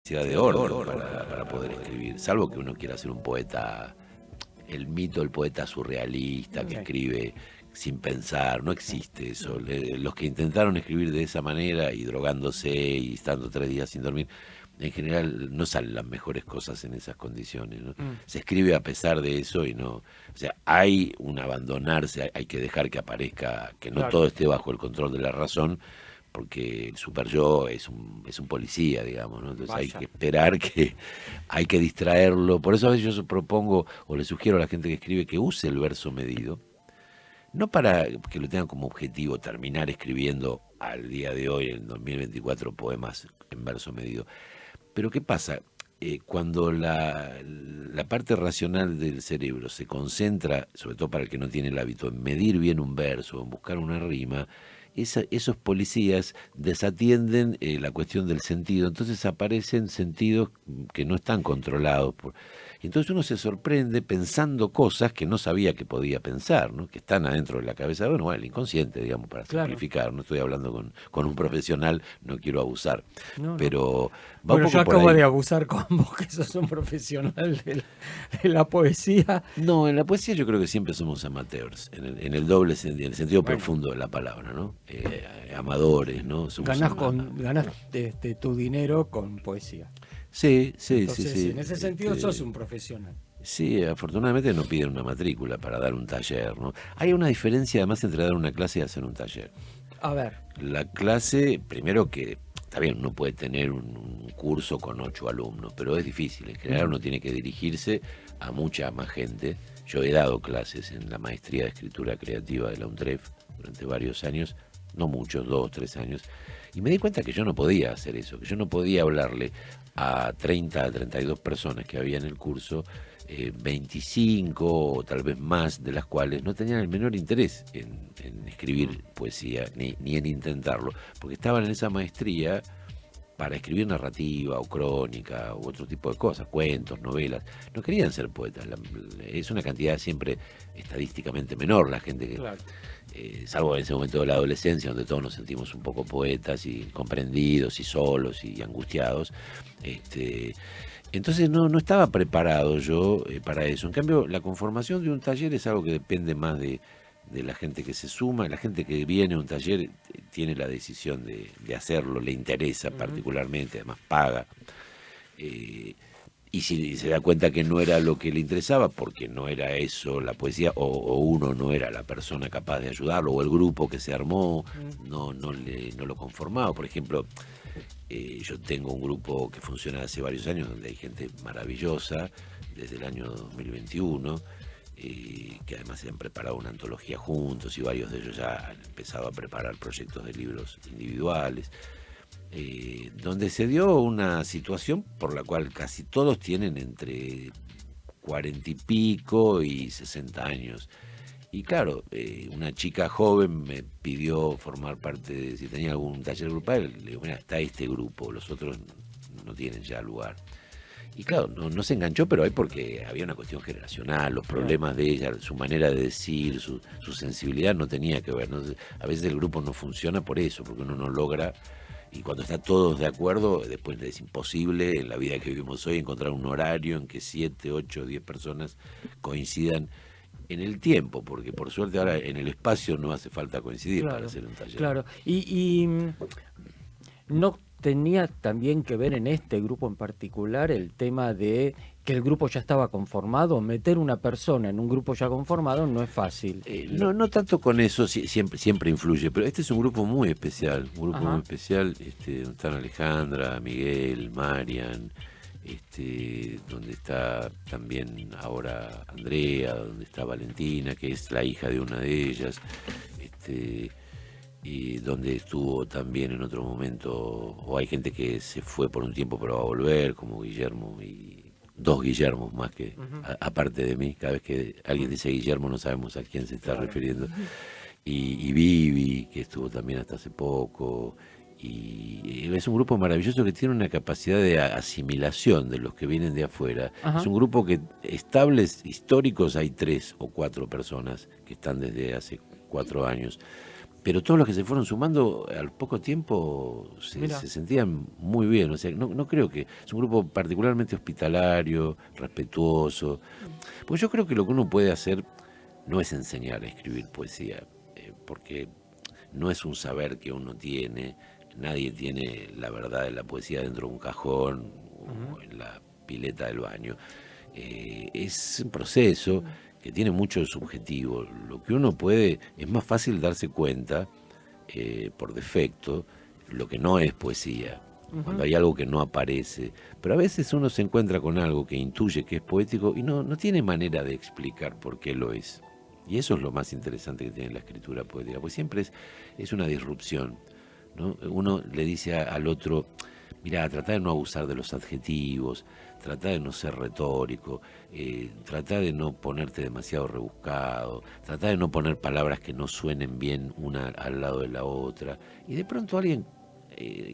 de orden para poder escribir, salvo que uno quiera ser un poeta, el mito del poeta surrealista que Sí. escribe sin pensar, no existe eso. Los que intentaron escribir de esa manera y drogándose y estando 3 días sin dormir, en general no salen las mejores cosas en esas condiciones, ¿no? Mm, Se escribe a pesar de eso y no, o sea, hay un abandonarse, hay que dejar que aparezca, que no claro, todo esté bajo el control de la razón, porque el super yo es un policía, digamos, ¿no? Entonces hay que vaya. esperar que, hay que distraerlo. Por eso a veces yo propongo o le sugiero a la gente que escribe que use el verso medido, no para que lo tengan como objetivo terminar escribiendo al día de hoy, en 2024, poemas en verso medido. Pero ¿qué pasa? Cuando la parte racional del cerebro se concentra, sobre todo para el que no tiene el hábito, en medir bien un verso, en buscar una rima, esos policías desatienden la cuestión del sentido, entonces aparecen sentidos que no están controlados. Y entonces uno se sorprende pensando cosas que no sabía que podía pensar, ¿no? Que están adentro de la cabeza, bueno, el inconsciente, digamos, para Claro. simplificar. No estoy hablando con un profesional, no quiero abusar, No, no. pero va un Bueno, yo poco por acabo ahí. de abusar con vos, que sos un profesional de la poesía. No, en la poesía yo creo que siempre somos amateurs, en el doble sentido, en el sentido Bueno, profundo de la palabra, ¿no? Amadores, ¿no? Somos ganás tu dinero con poesía. Sí, sí, sí, Entonces, en sí. ese sentido, sos un profesional. Sí, afortunadamente no piden una matrícula para dar un taller, ¿no? Hay una diferencia además entre dar una clase y hacer un taller. A ver. La clase, primero que, está bien, uno puede tener un curso con 8 alumnos, pero es difícil. En general Ujú. uno tiene que dirigirse a mucha más gente. Yo he dado clases en la maestría de escritura creativa de la UNTREF durante varios años, no muchos, 2, 3 años, y me di cuenta que yo no podía hacer eso, que yo no podía hablarle a 30, a 32 personas que había en el curso, 25 o tal vez más, de las cuales no tenían el menor interés en Mm, escribir poesía, ni en intentarlo, porque estaban en esa maestría para escribir narrativa o crónica u otro tipo de cosas, cuentos, novelas. No querían ser poetas. Es una cantidad siempre estadísticamente menor la gente que, claro. salvo en ese momento de la adolescencia, donde todos nos sentimos un poco poetas y comprendidos y solos y angustiados. Este, entonces no estaba preparado yo para eso. En cambio, la conformación de un taller es algo que depende más de la gente que se suma. La gente que viene a un taller tiene la decisión de hacerlo, le interesa Ujú. particularmente, además paga. eh, y si se da cuenta que no era lo que le interesaba, porque no era eso la poesía, o uno no era la persona capaz de ayudarlo, o el grupo que se armó Mm, no lo conformaba. Por ejemplo, yo tengo un grupo que funciona hace varios años, donde hay gente maravillosa, desde el año 2021, que además se han preparado una antología juntos y varios de ellos ya han empezado a preparar proyectos de libros individuales, donde se dio una situación por la cual casi todos tienen entre 40 y pico y 60 años. Y claro, una chica joven me pidió formar parte de, si tenía algún taller grupal, le digo, mira, está este grupo, los otros no tienen ya lugar. Y claro, no se enganchó, pero hay porque había una cuestión generacional, los claro. problemas de ella, su manera de decir, su sensibilidad no tenía que ver. ¿No? A veces el grupo no funciona por eso, porque uno no logra, y cuando están todos de acuerdo, después es imposible en la vida que vivimos hoy encontrar un horario en que 7, 8, 10 personas coincidan en el tiempo, porque por suerte ahora Mm, en el espacio no hace falta coincidir para claro, hacer un taller. claro. ¿No tenía también que ver en este grupo en particular el tema de que el grupo ya estaba conformado? Meter una persona en un grupo ya conformado no es fácil. No tanto con eso, siempre influye, pero este es un grupo muy Ajá. especial, donde están Alejandra, Miguel, Marian, donde está también ahora Andrea, donde está Valentina, que es la hija de una de ellas, este, y donde estuvo también en otro momento, o hay gente que se fue por un tiempo pero va a volver, como Guillermo y dos Guillermos más que Ujú. aparte de mí. Cada vez que alguien Mm, dice Guillermo no sabemos a quién se está claro. refiriendo. Y Vivi, que estuvo también hasta hace poco. Y es un grupo maravilloso que tiene una capacidad de asimilación de los que vienen de afuera. Es Ajá. un grupo que estables, históricos, hay 3 o 4 personas que están desde hace 4 años, pero todos los que se fueron sumando al poco tiempo Mira, se sentían muy bien. O sea, no creo que es un grupo particularmente hospitalario, respetuoso. Pues yo creo que lo que uno puede hacer no es enseñar a escribir poesía, porque no es un saber que uno tiene. Nadie tiene la verdad de la poesía dentro de un cajón ujú, o en la pileta del baño. Es un proceso que tiene mucho subjetivo. Lo que uno puede, es más fácil darse cuenta por defecto lo que no es poesía, cuando ujú, hay algo que no aparece. Pero a veces uno se encuentra con algo que intuye que es poético y no tiene manera de explicar por qué lo es. Y eso es lo más interesante que tiene la escritura poética, pues siempre es una disrupción, ¿no? Uno le dice al otro, mira, trata de no abusar de los adjetivos, trata de no ser retórico, trata de no ponerte demasiado rebuscado, trata de no poner palabras que no suenen bien una al lado de la otra. Y de pronto alguien,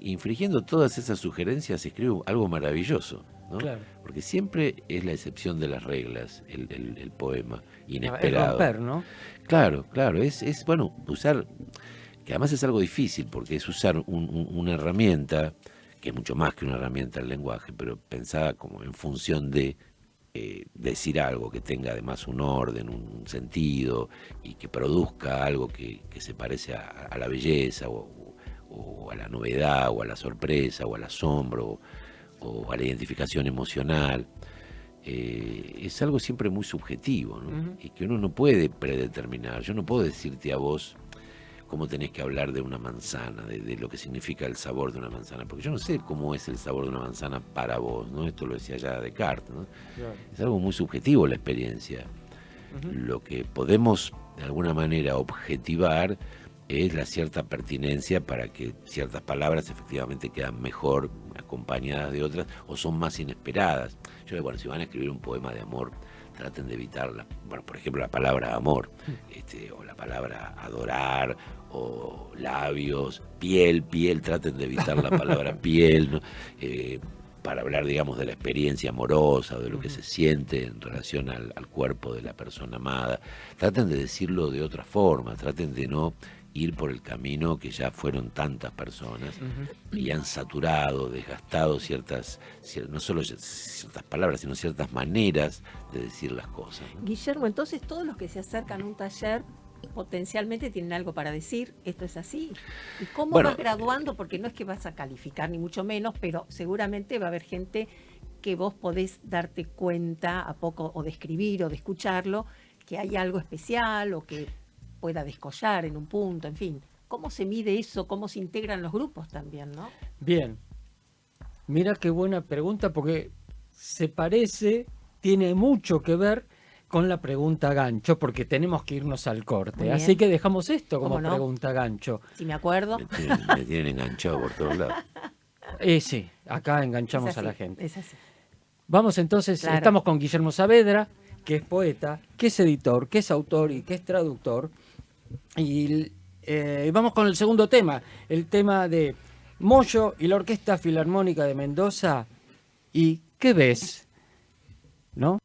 infringiendo todas esas sugerencias, escribe algo maravilloso, ¿no? claro. Porque siempre es la excepción de las reglas, el poema, Es inesperado. romper, ¿no? Claro, claro, bueno, usar, que además es algo difícil, porque es usar una herramienta, que es mucho más que una herramienta el lenguaje, pero pensada como en función de decir algo que tenga además un orden, un sentido, y que produzca algo que se parece a la belleza, o a la novedad, o a la sorpresa, o al asombro, o a la identificación emocional. Es algo siempre muy subjetivo, ¿no? Ujú, Y que uno no puede predeterminar. Yo no puedo decirte a vos cómo tenés que hablar de una manzana, de lo que significa el sabor de una manzana, porque yo no sé cómo es el sabor de una manzana para vos, ¿no? Esto lo decía ya Descartes, ¿no? claro. Es algo muy subjetivo la experiencia. Ujú, Lo que podemos de alguna manera objetivar es la cierta pertinencia para que ciertas palabras efectivamente quedan mejor acompañadas de otras o son más inesperadas. Yo, bueno, si van a escribir un poema de amor, traten de evitarla. Bueno, por ejemplo, la palabra amor, o la palabra adorar, o labios, piel, traten de evitar la palabra piel, ¿no? Para hablar, digamos, de la experiencia amorosa, de lo que ujú. se siente en relación al cuerpo de la persona amada. Traten de decirlo de otra forma, traten de no ir por el camino que ya fueron tantas personas Ujú. y han saturado, desgastado no solo ciertas palabras, sino ciertas maneras de decir las cosas, ¿no? Guillermo, entonces todos los que se acercan a un taller potencialmente tienen algo para decir, esto es así. ¿Y cómo vas Bueno, graduando? Porque no es que vas a calificar ni mucho menos, pero seguramente va a haber gente que vos podés darte cuenta a poco o de escribir o de escucharlo, que hay algo especial o que pueda descollar en un punto, en fin. ¿Cómo se mide eso? ¿Cómo se integran los grupos también, no? Bien, mira qué buena pregunta porque se parece, tiene mucho que ver con la pregunta gancho, porque tenemos que irnos al Muy corte. Así bien, que dejamos esto ¿cómo como no? pregunta gancho. Si me acuerdo, me tienen enganchado por todos lados. Sí, acá es enganchamos a la así, gente. es así. Vamos entonces, Claro. estamos con Guillermo Saavedra, que es poeta, que es editor, que es autor y que es traductor. Y vamos con el segundo tema, el tema de Moyo y la Orquesta Filarmónica de Mendoza. ¿Y qué ves? ¿No?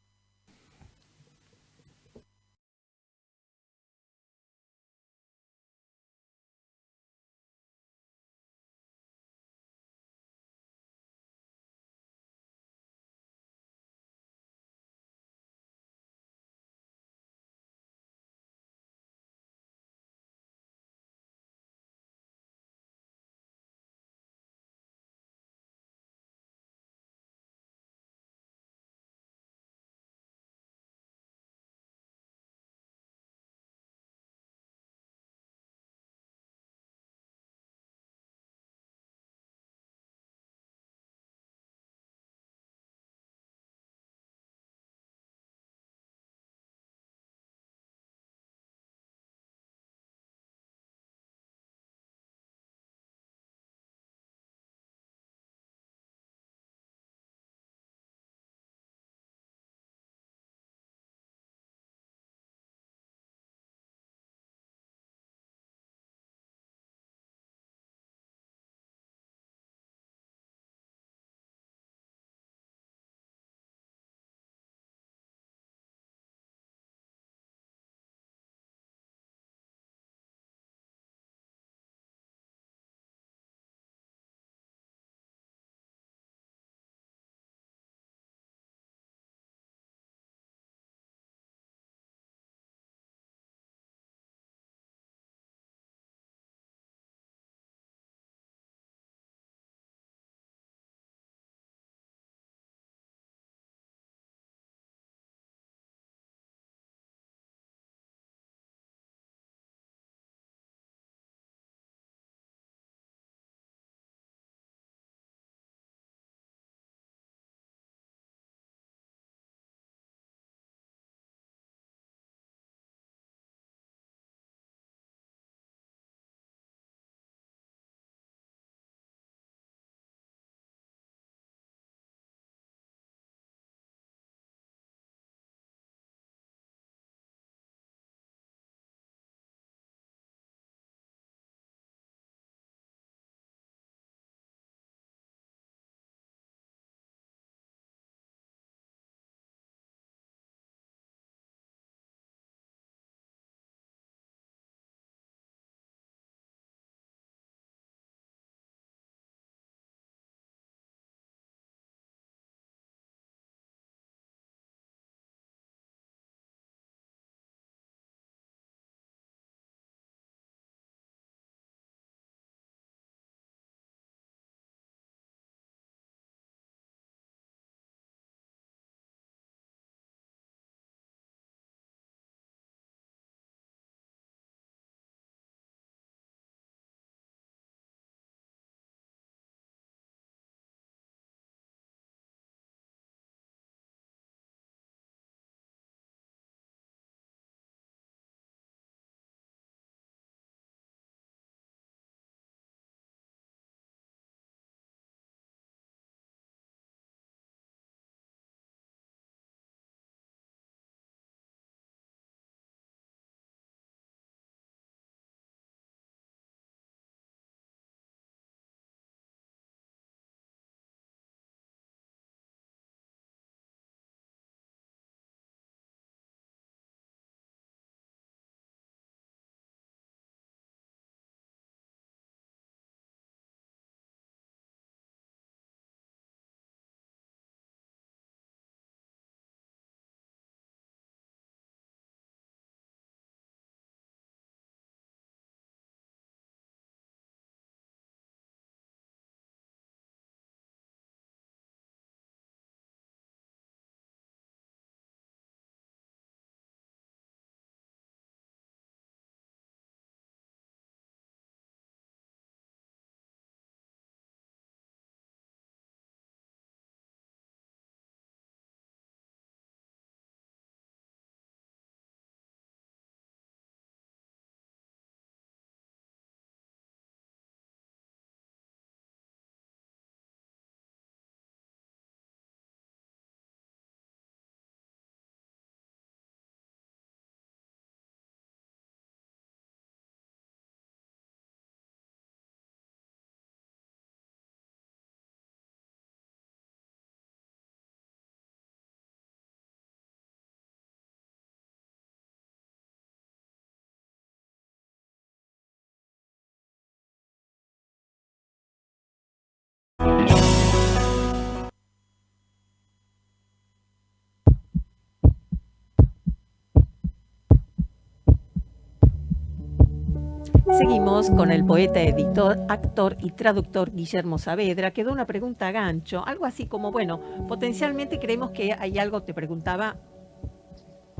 Seguimos con el poeta, editor, actor y traductor Guillermo Saavedra. Quedó una pregunta a gancho, algo así como, bueno, potencialmente creemos que hay algo, te preguntaba,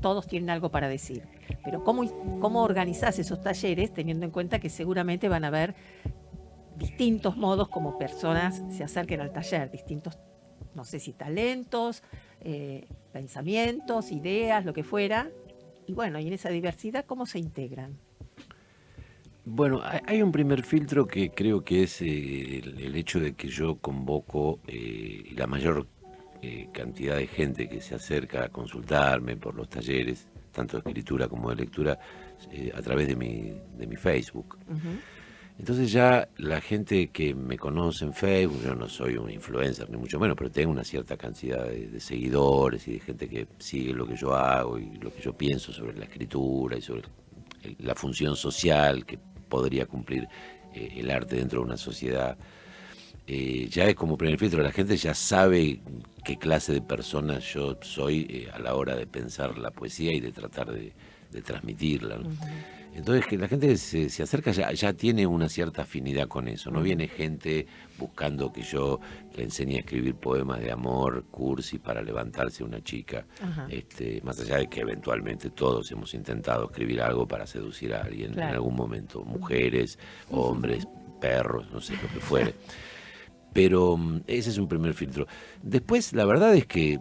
todos tienen algo para decir, pero ¿cómo organizás esos talleres teniendo en cuenta que seguramente van a haber distintos modos como personas se acerquen al taller, distintos, no sé si talentos, pensamientos, ideas, lo que fuera, y bueno, y en esa diversidad, ¿cómo se integran? Bueno, hay un primer filtro que creo que es el hecho de que yo convoco la mayor cantidad de gente que se acerca a consultarme por los talleres, tanto de escritura como de lectura, a través de mi Facebook. Ujú. Entonces ya la gente que me conoce en Facebook, yo no soy un influencer ni mucho menos, pero tengo una cierta cantidad de seguidores y de gente que sigue lo que yo hago y lo que yo pienso sobre la escritura y sobre la función social que podría cumplir el arte dentro de una sociedad. Ya es como primer filtro, la gente ya sabe qué clase de persona yo soy a la hora de pensar la poesía y de tratar de transmitirla, ¿no? Ujú. Entonces que la gente que se acerca ya tiene una cierta afinidad con eso, no Ujú. viene gente buscando que yo le enseñe a escribir poemas de amor, cursi para levantarse una chica, Ajá. más allá de que eventualmente todos hemos intentado escribir algo para seducir a alguien en Claro. algún momento, mujeres, hombres, perros, no sé, lo que fuere. Pero ese es un primer filtro. Después, la verdad es que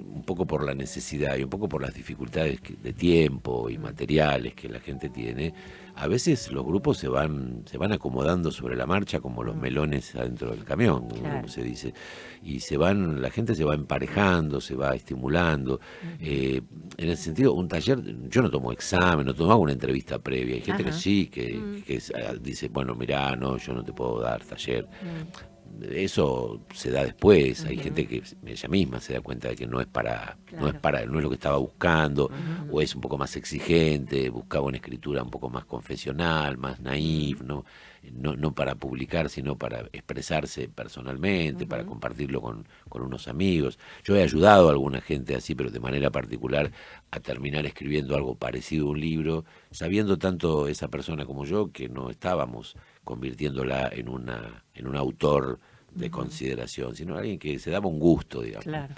un poco por la necesidad y un poco por las dificultades de tiempo y materiales que la gente tiene, a veces los grupos se van acomodando sobre la marcha como los melones adentro del camión, ¿no? Claro. Como se dice, y la gente se va emparejando, se va estimulando. En ese sentido, un taller, yo no tomo examen, no hago una entrevista previa. Hay gente que Ajá. sí, que dice, bueno, mirá, no, yo no te puedo dar taller. Mm. Eso se da después. Hay Ujú. gente que ella misma se da cuenta de que no es Claro. no es lo que estaba buscando, Ujú. o es un poco más exigente, buscaba una escritura un poco más confesional, más naif, no para publicar, sino para expresarse personalmente, para Ujú. compartirlo con unos amigos. Yo he ayudado a alguna gente así, pero de manera particular, a terminar escribiendo algo parecido a un libro, sabiendo tanto esa persona como yo que no estábamos convirtiéndola en un autor de Ujú. consideración, sino alguien que se daba un gusto, digamos, ¿no? Claro.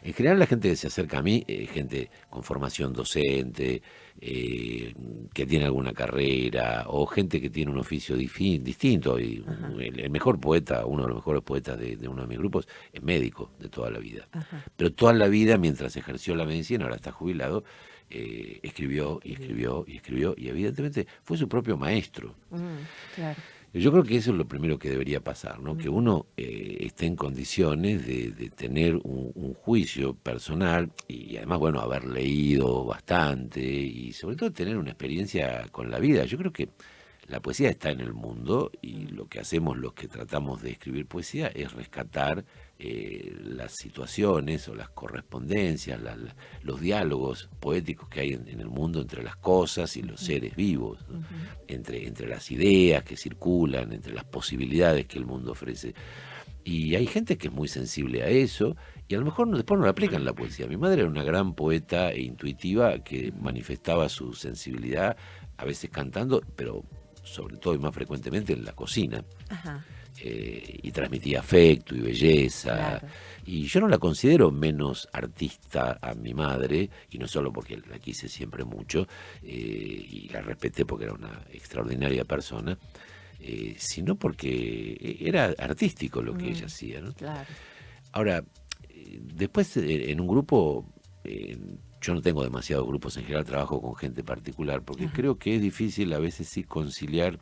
En general la gente que se acerca a mí, gente con formación docente, que tiene alguna carrera, o gente que tiene un oficio distinto. Y Ajá. el mejor poeta, uno de los mejores poetas de uno de mis grupos, es médico de toda la vida. Ajá. Pero toda la vida, mientras ejerció la medicina, ahora está jubilado, escribió y Escribir. escribió y escribió, y evidentemente fue su propio maestro. Claro. Yo creo que eso es lo primero que debería pasar, ¿no? Que Ujú. uno esté en condiciones de tener un juicio personal y además, bueno, haber leído bastante y sobre todo tener una experiencia con la vida. Yo creo que la poesía está en el mundo y lo que hacemos los que tratamos de escribir poesía es rescatar las situaciones o las correspondencias, los diálogos poéticos que hay en el mundo entre las cosas y los seres vivos, ¿no? Ujú. Entre las ideas que circulan, entre las posibilidades que el mundo ofrece. Y hay gente que es muy sensible a eso y a lo mejor después no la aplica en la poesía. Mi madre era una gran poeta e intuitiva que manifestaba su sensibilidad, a veces cantando, pero sobre todo y más frecuentemente en la cocina. Ajá. Y transmitía afecto y belleza. Claro. Y yo no la considero menos artista a mi madre, y no solo porque la quise siempre mucho, y la respeté porque era una extraordinaria persona, sino porque era artístico lo que ella hacía, ¿no? Claro. Ahora, después en un grupo, yo no tengo demasiados grupos, en general trabajo con gente particular, porque Ajá. creo que es difícil a veces sí conciliar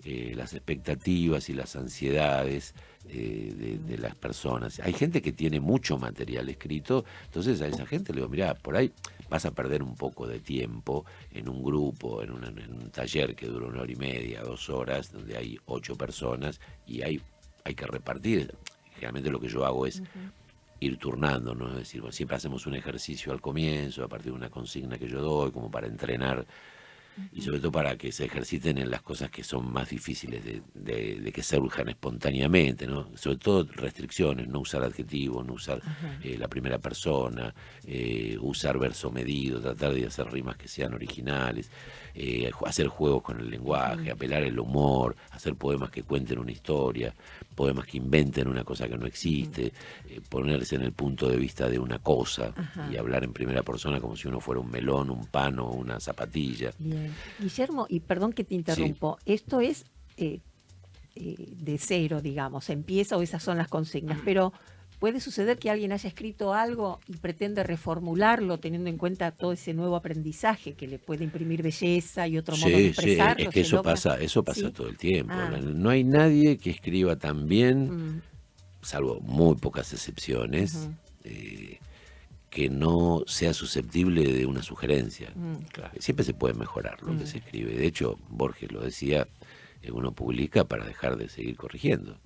las expectativas y las ansiedades de las personas. Hay gente que tiene mucho material escrito, entonces a esa gente le digo, mirá, por ahí vas a perder un poco de tiempo en un grupo, en un taller que dura 1 hora y media, 2 horas, donde hay 8 personas y hay que repartir. Generalmente lo que yo hago es ir turnando, ¿no? Es decir, bueno, siempre hacemos un ejercicio al comienzo, a partir de una consigna que yo doy, como para entrenar y sobre todo para que se ejerciten en las cosas que son más difíciles de que surjan espontáneamente, ¿no? Sobre todo restricciones, no usar adjetivos, no usar la primera persona, usar verso medido, tratar de hacer rimas que sean originales, hacer juegos con el lenguaje, apelar el humor, hacer poemas que cuenten una historia, poemas que inventen una cosa que no existe, ponerse en el punto de vista de una cosa y hablar en primera persona como si uno fuera un melón, un pan o una zapatilla. Bien. Guillermo, y perdón que te interrumpo, esto es de cero, digamos, empieza o esas son las consignas, pero puede suceder que alguien haya escrito algo y pretende reformularlo teniendo en cuenta todo ese nuevo aprendizaje que le puede imprimir belleza y otro modo de expresarlo. Es que ¿Se logra? eso pasa ¿Sí? todo el tiempo. Ah. No hay nadie que escriba tan bien, salvo muy pocas excepciones, que no sea susceptible de una sugerencia. Claro. Siempre se puede mejorar lo que se escribe. De hecho, Borges lo decía, uno publica para dejar de seguir corrigiendo,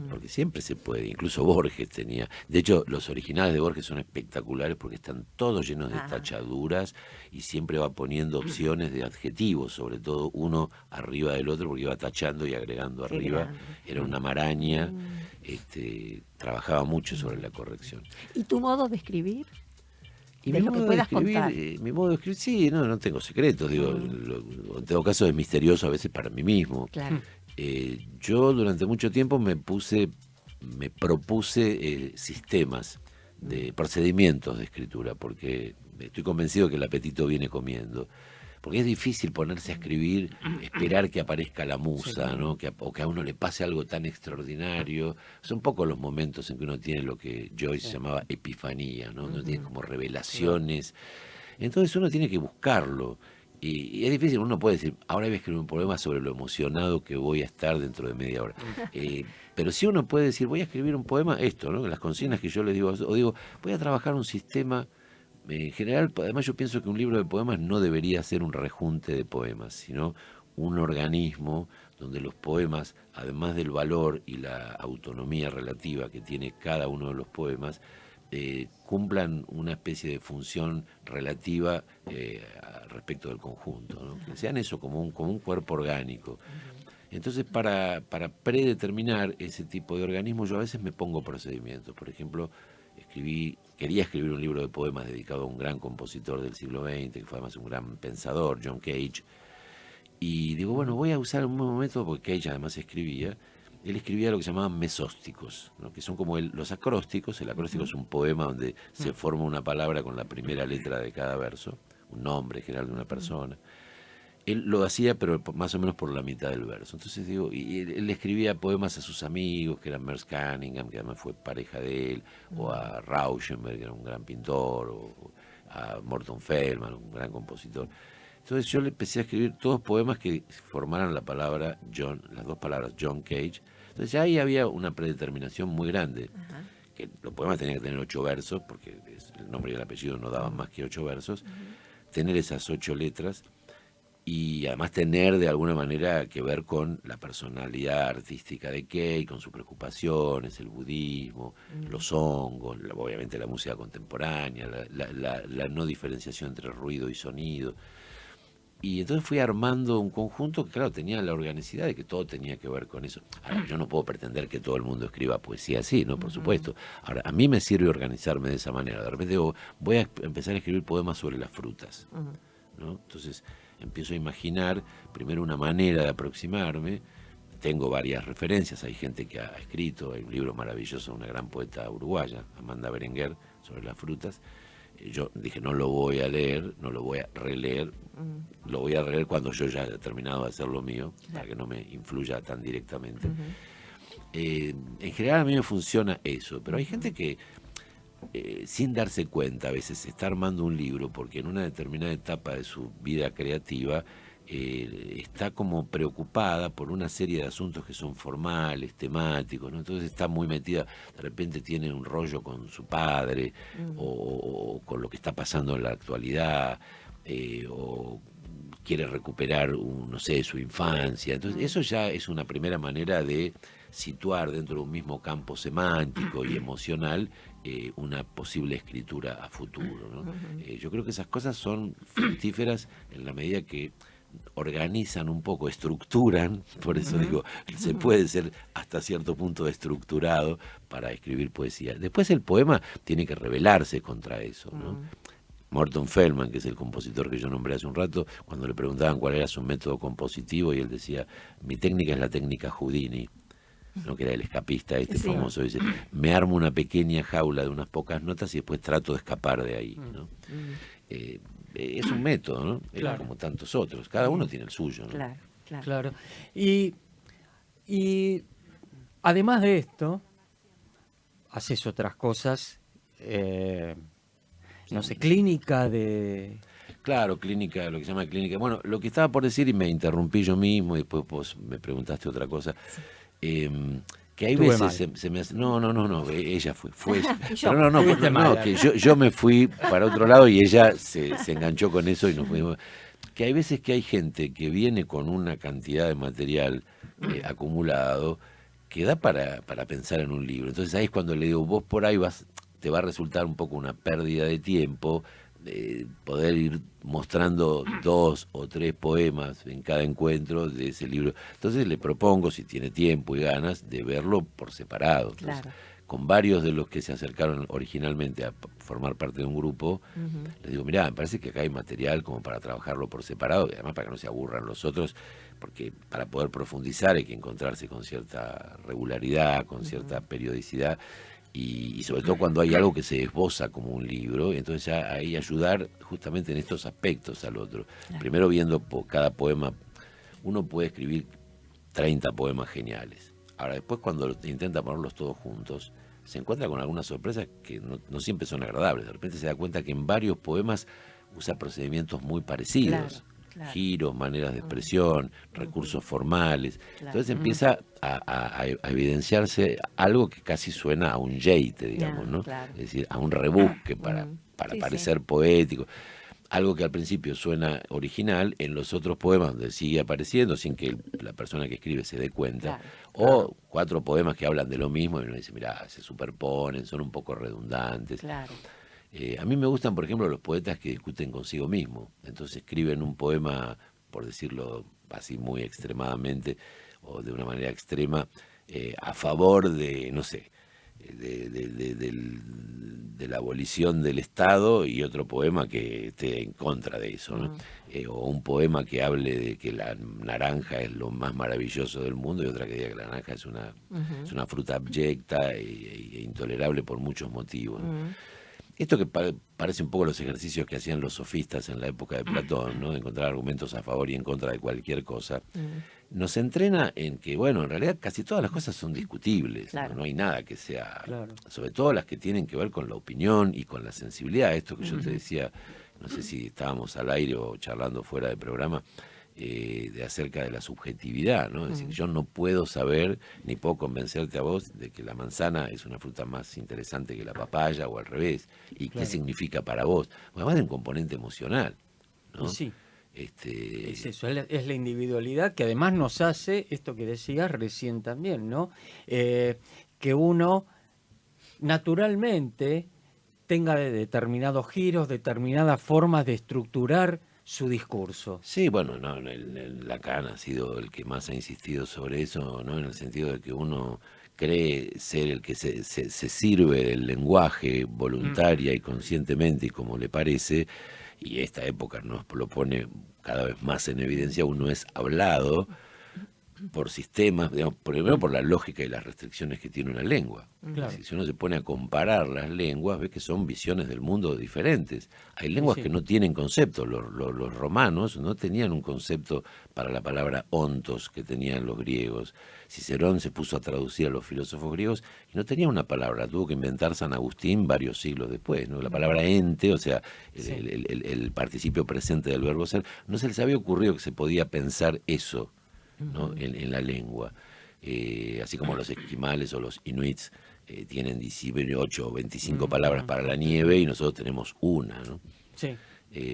porque siempre se puede. Incluso Borges tenía, de hecho los originales de Borges son espectaculares porque están todos llenos de tachaduras y siempre va poniendo opciones de adjetivos, sobre todo uno arriba del otro, porque iba tachando y agregando Qué arriba. grande. Era una maraña, trabajaba mucho sobre la corrección. ¿Y tu modo de escribir? Y De mi lo que modo de puedas escribir, contar. mi modo de escribir, sí, no tengo secretos, digo, en todo caso es misterioso a veces para mí mismo. Claro. Yo durante mucho tiempo me propuse sistemas de procedimientos de escritura, porque estoy convencido que el apetito viene comiendo. Porque es difícil ponerse a escribir, esperar que aparezca la musa, ¿no? O que a uno le pase algo tan extraordinario. Son pocos los momentos en que uno tiene lo que Joyce llamaba epifanía, ¿no? Uno tiene como revelaciones. Entonces uno tiene que buscarlo. Y es difícil, uno puede decir, ahora voy a escribir un poema sobre lo emocionado que voy a estar dentro de media hora. Pero sí uno puede decir, voy a escribir un poema, esto, ¿no? Las consignas que yo les digo, o digo, voy a trabajar un sistema. En general, además yo pienso que un libro de poemas no debería ser un rejunte de poemas, sino un organismo donde los poemas, además del valor y la autonomía relativa que tiene cada uno de los poemas, cumplan una especie de función relativa respecto del conjunto, ¿no? Que sean eso como un cuerpo orgánico. Entonces, para predeterminar ese tipo de organismo, yo a veces me pongo procedimientos. Por ejemplo, quería escribir un libro de poemas dedicado a un gran compositor del siglo XX, que fue además un gran pensador, John Cage. Y digo, bueno, voy a usar un momento, porque Cage además escribía, él escribía lo que se llamaban mesósticos, ¿no? Que son como los acrósticos. El acróstico es un poema donde se forma una palabra con la primera letra de cada verso, un nombre general de una persona. Él lo hacía, pero más o menos por la mitad del verso. Entonces digo, y él escribía poemas a sus amigos, que eran Merce Cunningham, que además fue pareja de él, o a Rauschenberg, que era un gran pintor, o a Morton Feldman, un gran compositor. Entonces yo le empecé a escribir todos poemas que formaran la palabra John, las dos palabras John Cage. Entonces ya ahí había una predeterminación muy grande, que los poemas tenían que tener 8 versos, porque el nombre y el apellido no daban más que 8 versos, tener esas 8 letras, y además tener de alguna manera que ver con la personalidad artística de Kay, con sus preocupaciones, el budismo, los hongos, obviamente la música contemporánea, la no diferenciación entre ruido y sonido. Y entonces fui armando un conjunto que, claro, tenía la organicidad de que todo tenía que ver con eso. Ahora, yo no puedo pretender que todo el mundo escriba poesía así, ¿no? Por supuesto. Ahora, a mí me sirve organizarme de esa manera. De repente digo, voy a empezar a escribir poemas sobre las frutas, ¿no? Entonces empiezo a imaginar primero una manera de aproximarme. Tengo varias referencias, hay gente que ha escrito, hay un libro maravilloso de una gran poeta uruguaya, Amanda Berenguer, sobre las frutas. Yo dije, no lo voy a leer, no lo voy a releer, lo voy a releer cuando yo ya haya terminado de hacer lo mío, para que no me influya tan directamente. En general a mí me funciona eso, pero hay gente que sin darse cuenta a veces está armando un libro porque en una determinada etapa de su vida creativa está como preocupada por una serie de asuntos que son formales, temáticos, ¿no? Entonces está muy metida, de repente tiene un rollo con su padre o con lo que está pasando en la actualidad, o quiere recuperar, no sé, su infancia. Entonces eso ya es una primera manera de situar dentro de un mismo campo semántico y emocional una posible escritura a futuro, ¿no? Yo creo que esas cosas son fructíferas en la medida que organizan un poco, estructuran, por eso digo, se puede ser hasta cierto punto estructurado para escribir poesía. Después el poema tiene que rebelarse contra eso, ¿no? Morton Feldman, que es el compositor que yo nombré hace un rato, cuando le preguntaban cuál era su método compositivo, y él decía, mi técnica es la técnica Houdini, ¿no? Que era el escapista famoso, dice, me armo una pequeña jaula de unas pocas notas y después trato de escapar de ahí, ¿no? Es un método, ¿no? Claro. Como tantos otros, cada uno tiene el suyo, ¿no? Claro. Claro. Y además de esto, haces otras cosas, no sé, clínica de... Claro, clínica, lo que se llama clínica. Bueno, lo que estaba por decir y me interrumpí yo mismo y después vos me preguntaste otra cosa. Que hay Estuve veces mal. se me hace... No, ella fue ella. Yo. Pero no, Estuviste no, mal. que yo me fui para otro lado y ella se enganchó con eso y nos fuimos. Que hay veces que hay gente que viene con una cantidad de material acumulado que da para pensar en un libro. Entonces ahí es cuando le digo, vos por ahí te va a resultar un poco una pérdida de tiempo poder ir mostrando 2 o 3 poemas en cada encuentro de ese libro. Entonces le propongo, si tiene tiempo y ganas, de verlo por separado. Entonces, Claro. con varios de los que se acercaron originalmente a formar parte de un grupo, les digo, mirá, me parece que acá hay material como para trabajarlo por separado, y además para que no se aburran los otros, porque para poder profundizar hay que encontrarse con cierta regularidad, con cierta periodicidad, y sobre todo cuando hay algo que se esboza como un libro, entonces ya ahí ayudar justamente en estos aspectos al otro. Claro. Primero viendo cada poema, uno puede escribir 30 poemas geniales. Ahora después cuando intenta ponerlos todos juntos, se encuentra con algunas sorpresas que no siempre son agradables. De repente se da cuenta que en varios poemas usa procedimientos muy parecidos. Claro. Giros, maneras de expresión, recursos formales. Claro. Entonces empieza a evidenciarse algo que casi suena a un yeite, digamos, ¿no? Claro. Es decir, a un rebusque para Sí, parecer poético. Algo que al principio suena original, en los otros poemas donde sigue apareciendo sin que la persona que escribe se dé cuenta. Claro. O 4 poemas que hablan de lo mismo y uno dice, mirá, se superponen, son un poco redundantes. Claro. A mí me gustan, por ejemplo, los poetas que discuten consigo mismo. Entonces escriben un poema, por decirlo así muy extremadamente o de una manera extrema, a favor de, no sé, de la abolición del Estado, y otro poema que esté en contra de eso, ¿no? O un poema que hable de que la naranja es lo más maravilloso del mundo y otra que diga que la naranja es una fruta abyecta e intolerable por muchos motivos, ¿no? Esto que parece un poco los ejercicios que hacían los sofistas en la época de Platón, ¿no? De encontrar argumentos a favor y en contra de cualquier cosa, nos entrena en que, bueno, en realidad casi todas las cosas son discutibles, Claro. no hay nada que sea, Claro. sobre todo las que tienen que ver con la opinión y con la sensibilidad, esto que yo te decía, no sé si estábamos al aire o charlando fuera del programa, de acerca de la subjetividad, ¿no? Es decir, yo no puedo saber ni puedo convencerte a vos de que la manzana es una fruta más interesante que la papaya o al revés, y qué significa para vos. Además de un componente emocional, ¿no? Sí. Es eso, es la individualidad que además nos hace, esto que decías recién también, ¿no? Que uno naturalmente tenga determinados giros, determinadas formas de estructurar su discurso. Sí, bueno, no, Lacan ha sido el que más ha insistido sobre eso, ¿no? En el sentido de que uno cree ser el que se sirve del lenguaje voluntaria y conscientemente y como le parece, y esta época nos lo pone cada vez más en evidencia, uno es hablado por sistemas, digamos, primero por la lógica y las restricciones que tiene una lengua. Claro. Si uno se pone a comparar las lenguas, ve que son visiones del mundo diferentes. Hay lenguas Sí. que no tienen concepto. Los romanos no tenían un concepto para la palabra ontos que tenían los griegos. Cicerón se puso a traducir a los filósofos griegos y no tenía una palabra. Tuvo que inventar San Agustín varios siglos después, ¿no? La palabra ente, o sea, el participio presente del verbo ser, no se les había ocurrido que se podía pensar eso, ¿no? en la lengua. Así como los esquimales o los inuits tienen 18 o 25 palabras para la nieve y nosotros tenemos una, ¿no? Sí.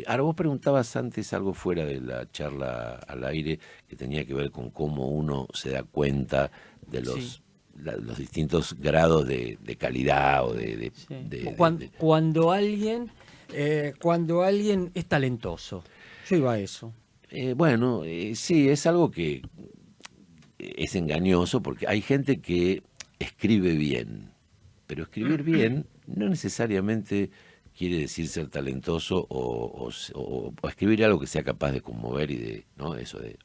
Ahora vos preguntabas antes algo fuera de la charla al aire que tenía que ver con cómo uno se da cuenta de los distintos grados de calidad o de Cuando alguien es talentoso. Yo iba a eso. Bueno, sí, es algo que es engañoso porque hay gente que escribe bien, pero escribir bien no necesariamente quiere decir ser talentoso o escribir algo que sea capaz de conmover y de, ¿no? Eso de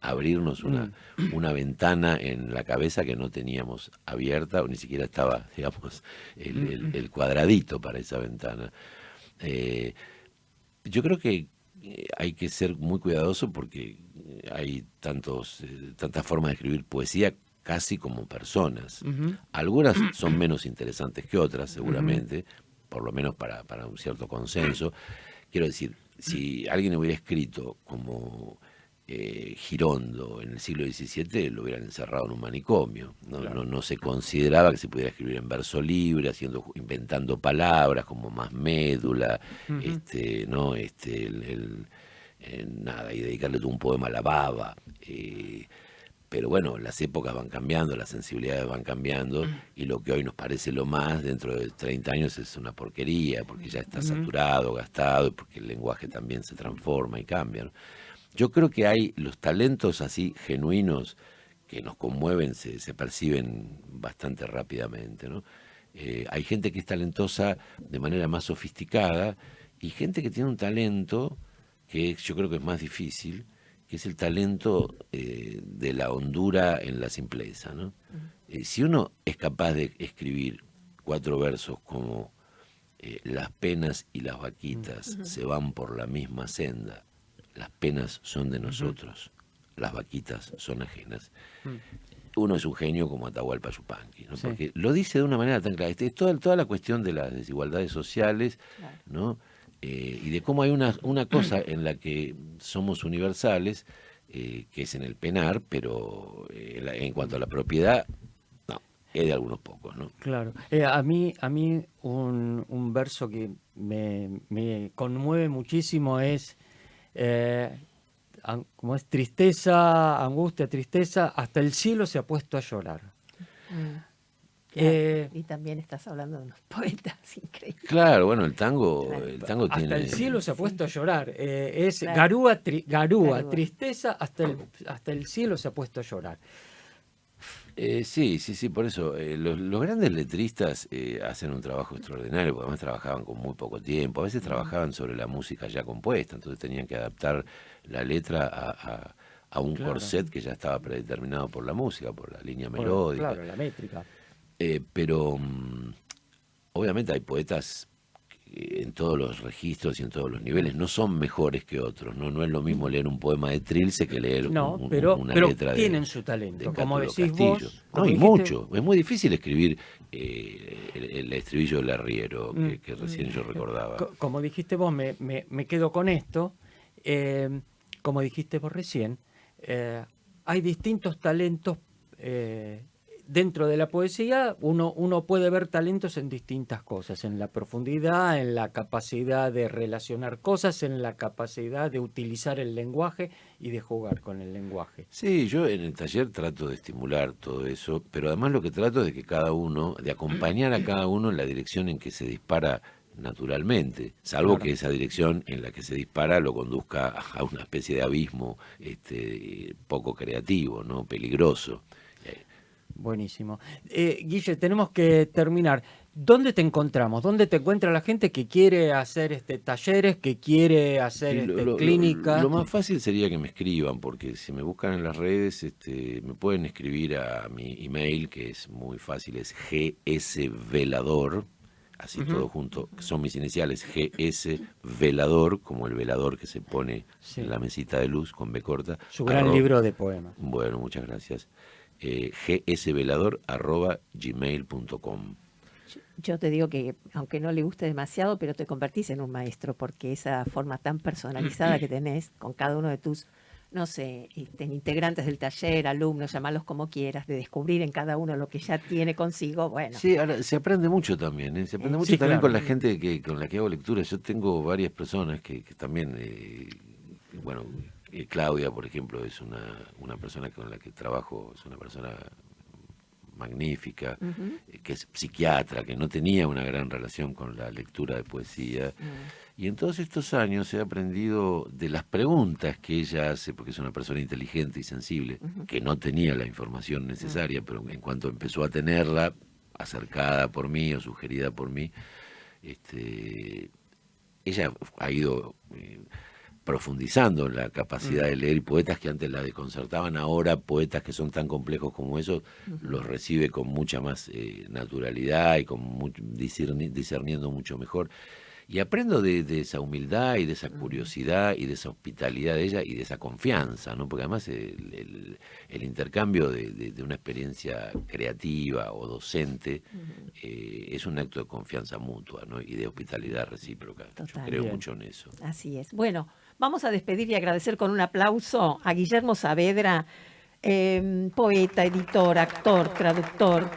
abrirnos Mm, una ventana en la cabeza que no teníamos abierta o ni siquiera estaba, digamos, el cuadradito para esa ventana. Eh, yo creo que hay que ser muy cuidadoso porque hay tantas formas de escribir poesía casi como personas. ujú, Algunas son menos interesantes que otras, ujú. seguramente, por lo menos para un cierto consenso. Quiero decir, si alguien hubiera escrito como Girondo en el siglo XVII, lo hubieran encerrado en un manicomio. No, Claro. no, no se consideraba que se pudiera escribir en verso libre, inventando palabras como más médula, Ujú, ¿no? Nada, y dedicarle todo un poema a la baba. Pero bueno, las épocas van cambiando, las sensibilidades van cambiando, y lo que hoy nos parece lo más, dentro de 30 años es una porquería, porque ya está ujú. saturado, gastado, y porque el lenguaje también se transforma y cambia, ¿no? Yo creo que hay los talentos así genuinos que nos conmueven, se perciben bastante rápidamente, ¿no? Hay gente que es talentosa de manera más sofisticada y gente que tiene un talento yo creo que es más difícil, que es el talento de la hondura en la simpleza, ¿no? Si uno es capaz de escribir 4 versos como las penas y las vaquitas Ujú. se van por la misma senda, las penas son de Ujú, nosotros, las vaquitas son ajenas. mm. Uno es un genio como Atahualpa Yupanqui, ¿no? Sí. Porque lo dice de una manera tan clara. Es toda la cuestión de las desigualdades sociales, Claro. ¿no? Y de cómo hay una cosa en la que somos universales, que es en el penar, pero en cuanto a la propiedad, no, es de algunos pocos, ¿no? Claro. A mí un verso que me conmueve muchísimo es, como es tristeza, angustia, tristeza, hasta el cielo se ha puesto a llorar. Mm, claro. Eh, Y también estás hablando de unos poetas increíbles. Claro, bueno, el tango, Claro. el tango hasta el tiene. cielo se ha Sí, puesto a llorar. Es claro. garúa, Garúa. tristeza, hasta el cielo se ha puesto a llorar. Sí, sí, sí, por eso. Los grandes letristas hacen un trabajo extraordinario, porque además trabajaban con muy poco tiempo. A veces Ujú. trabajaban sobre la música ya compuesta, entonces tenían que adaptar la letra a un Claro, corset que ya estaba predeterminado por la música, por la línea melódica. claro, la métrica. Pero obviamente hay poetas en todos los registros y en todos los niveles, no son mejores que otros, ¿no? No es lo mismo leer un poema de Trilce que leer No, una pero letra tienen su de talento. Como Cátulo decís Castillo. vos, No, como y dijiste, mucho. Es muy difícil escribir el estribillo del arriero mm, que recién yo recordaba. como dijiste vos, me quedo con esto. Como dijiste vos recién, hay distintos talentos dentro de la poesía. Uno puede ver talentos en distintas cosas, en la profundidad, en la capacidad de relacionar cosas, en la capacidad de utilizar el lenguaje y de jugar con el lenguaje. Sí, yo en el taller trato de estimular todo eso, pero además lo que trato es de que cada uno, de acompañar a cada uno en la dirección en que se dispara naturalmente, salvo Claro. que esa dirección en la que se dispara lo conduzca a una especie de abismo poco creativo, ¿no? Peligroso. Eh, Buenísimo. Guille, tenemos que terminar. ¿Dónde te encontramos? ¿Dónde te encuentra la gente que quiere hacer talleres, que quiere hacer Y lo clínicas? más fácil sería que me escriban, porque si me buscan en las redes, me pueden escribir a mi email, que es muy fácil, es gsvelador, así todo Ujú. junto, que son mis iniciales, gsvelador, como el velador que se pone en Sí, la mesita de luz con B corta, su gran libro de poemas. bueno, muchas gracias, gsvelador@gmail.com. Yo te digo que, aunque no le guste demasiado, pero te convertís en un maestro, porque esa forma tan personalizada que tenés con cada uno de tus, no sé, integrantes del taller, alumnos, llamalos como quieras, de descubrir en cada uno lo que ya tiene consigo, bueno, Sí, ahora se aprende mucho también, ¿eh? Se aprende mucho Sí, también con claro. la gente con la que hago lectura. Yo tengo varias personas que también, bueno, Claudia, por ejemplo, es una persona con la que trabajo, es una persona magnífica, que es psiquiatra, que no tenía una gran relación con la lectura de poesía. Y en todos estos años he aprendido de las preguntas que ella hace, porque es una persona inteligente y sensible, que no tenía la información necesaria, pero en cuanto empezó a tenerla, acercada por mí o sugerida por mí, ella ha ido profundizando en la capacidad de leer, y poetas que antes la desconcertaban, ahora poetas que son tan complejos como esos, los recibe con mucha más naturalidad y con discerniendo mucho mejor. Y aprendo de esa humildad y de esa curiosidad y de esa hospitalidad de ella y de esa confianza, ¿no? Porque además el intercambio de una experiencia creativa o docente es un acto de confianza mutua, ¿no? Y de hospitalidad recíproca. Total. Yo creo Bien. mucho en eso. Así es. Bueno, vamos a despedir y agradecer con un aplauso a Guillermo Saavedra, poeta, editor, actor, traductor.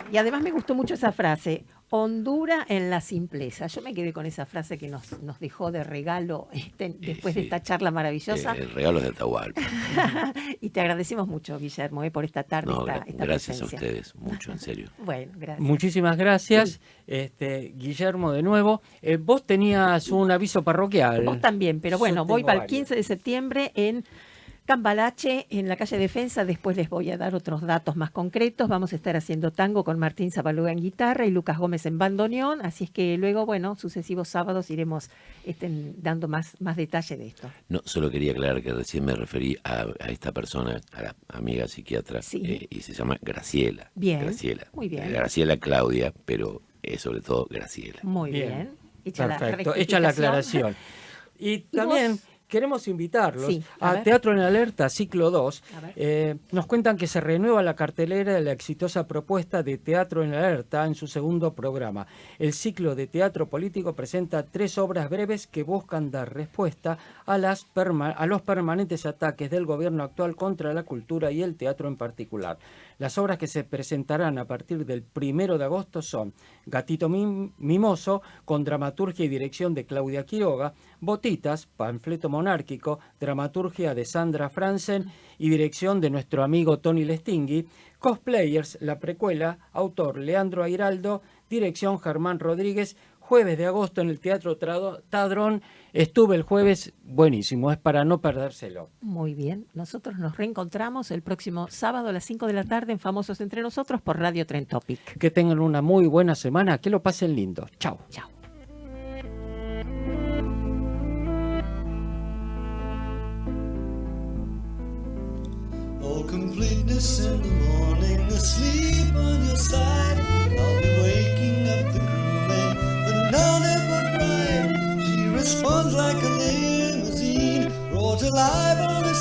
Y además me gustó mucho esa frase: hondura en la simpleza. Yo me quedé con esa frase que nos dejó de regalo después de Sí. esta charla maravillosa. Regalos de Atahualpa. Y te agradecemos mucho, Guillermo, por esta tarde, No, esta gracias presencia. a ustedes, mucho, en serio. Bueno, gracias. Muchísimas gracias, Guillermo, de nuevo. Vos tenías un aviso parroquial. Vos también, pero Yo bueno, voy tengo para el varios. 15 de septiembre en Cambalache, en la calle Defensa. Después les voy a dar otros datos más concretos. Vamos a estar haciendo tango con Martín Zabaluga en guitarra y Lucas Gómez en bandoneón. Así es que luego, bueno, sucesivos sábados iremos dando más detalle de esto. No, solo quería aclarar que recién me referí a esta persona, a la amiga psiquiatra, Sí. y se llama Graciela. Bien, Graciela. muy bien. Graciela Claudia, pero sobre todo Graciela. Muy Bien. bien. Hecha Perfecto, la hecha la rectificación. aclaración. Y también vos? queremos invitarlos Sí, a a ver. Teatro en Alerta, ciclo 2. A ver. Nos cuentan que se renueva la cartelera de la exitosa propuesta de Teatro en Alerta en su segundo programa. El ciclo de teatro político presenta 3 obras breves que buscan dar respuesta a los permanentes ataques del gobierno actual contra la cultura y el teatro en particular. Las obras que se presentarán a partir del 1 de agosto son Gatito Mimoso, con dramaturgia y dirección de Claudia Quiroga; Botitas, panfleto monárquico, dramaturgia de Sandra Franzen y dirección de nuestro amigo Tony Lestingui; Cosplayers, la precuela, autor Leandro Airaldo, dirección Germán Rodríguez. Jueves de agosto en el Teatro Tadrón. Estuve el jueves, buenísimo, es para no perdérselo. Muy bien. Nosotros nos reencontramos el próximo sábado a las 5 de la tarde en Famosos Entre Nosotros por Radio Tren Topic. Que tengan una muy buena semana, que lo pasen lindo. Chao. Chao. All completeness in the morning, asleep